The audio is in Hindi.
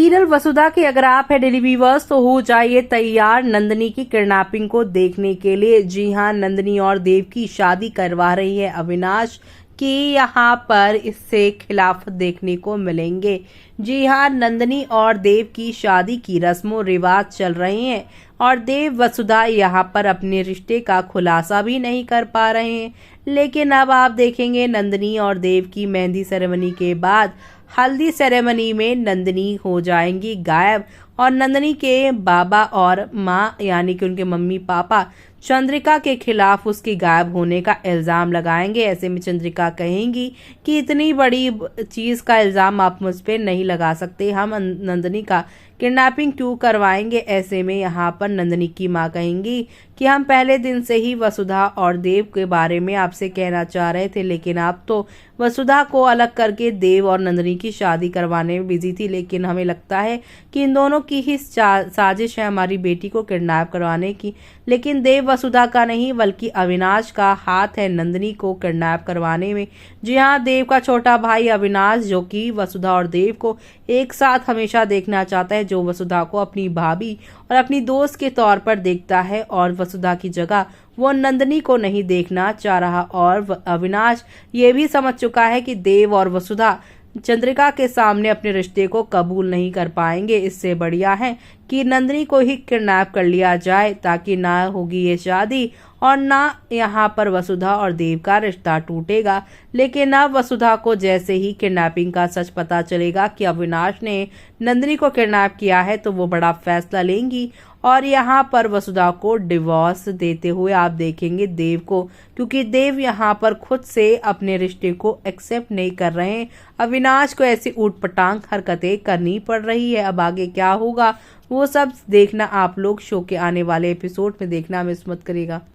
सीरियल वसुधा के अगर आप है डेली व्यूअर्स तो हो जाइए तैयार नंदिनी की किडनैपिंग को देखने के लिए। जी हां, नंदिनी और देव की शादी करवा रही है अविनाश कि यहाँ पर इससे खिलाफ देखने को मिलेंगे। जी हां, नंदिनी और देव की शादी की रस्मों रिवाज चल रहे हैं और देव वसुधा यहाँ पर अपने रिश्ते का खुलासा भी नहीं कर पा रहे हैं। लेकिन अब आप देखेंगे नंदिनी और देव की मेहंदी सेरेमनी के बाद हल्दी सेरेमनी में नंदिनी हो जाएंगी गायब और नंदिनी के बाबा और माँ यानी कि उनके मम्मी पापा चंद्रिका के खिलाफ उसके गायब होने का इल्ज़ाम लगाएंगे। ऐसे में चंद्रिका कहेंगी कि इतनी बड़ी चीज़ का इल्ज़ाम आप मुझ पे नहीं लगा सकते, हम नंदिनी का किडनैपिंग क्यों करवाएंगे। ऐसे में यहाँ पर नंदिनी की माँ कहेंगी कि हम पहले दिन से ही वसुधा और देव के बारे में आपसे कहना चाह रहे थे, लेकिन आप तो वसुधा को अलग करके देव और नंदिनी की शादी करवाने में बिजी थी। लेकिन हमें लगता है कि इन दोनों की ही साजिश है हमारी बेटी को किडनैप करवाने की। लेकिन देव वसुधा का नहीं बल्कि अविनाश का हाथ है नंदिनी को किडनैप करवाने में। जी हाँ, देव का छोटा भाई अविनाश जो कि वसुधा और देव को एक साथ हमेशा देखना चाहता है, जो वसुधा को अपनी भाभी और अपनी दोस्त के तौर पर देखता है और वसुधा की जगह वो नंदिनी को नहीं देखना चाह रहा। और अविनाश ये भी समझ चुका है कि देव और वसुधा चंद्रिका के सामने अपने रिश्ते को कबूल नहीं कर पाएंगे। इससे बढ़िया है कि नंदिनी को ही किडनैप कर लिया जाए ताकि ना होगी ये शादी और ना यहाँ पर वसुधा और देव का रिश्ता टूटेगा। लेकिन अब वसुधा को जैसे ही किडनैपिंग का सच पता चलेगा कि अविनाश ने नंदिनी को किडनैप किया है तो वो बड़ा फैसला लेंगी और यहाँ पर वसुधा को डिवोर्स देते हुए आप देखेंगे देव को, क्योंकि देव यहाँ पर खुद से अपने रिश्ते को एक्सेप्ट नहीं कर रहे हैं। अविनाश को ऐसी ऊटपटांग हरकतें करनी पड़ रही है। अब आगे क्या होगा वो सब देखना आप लोग शो के आने वाले एपिसोड में देखना मिस मत करिएगा।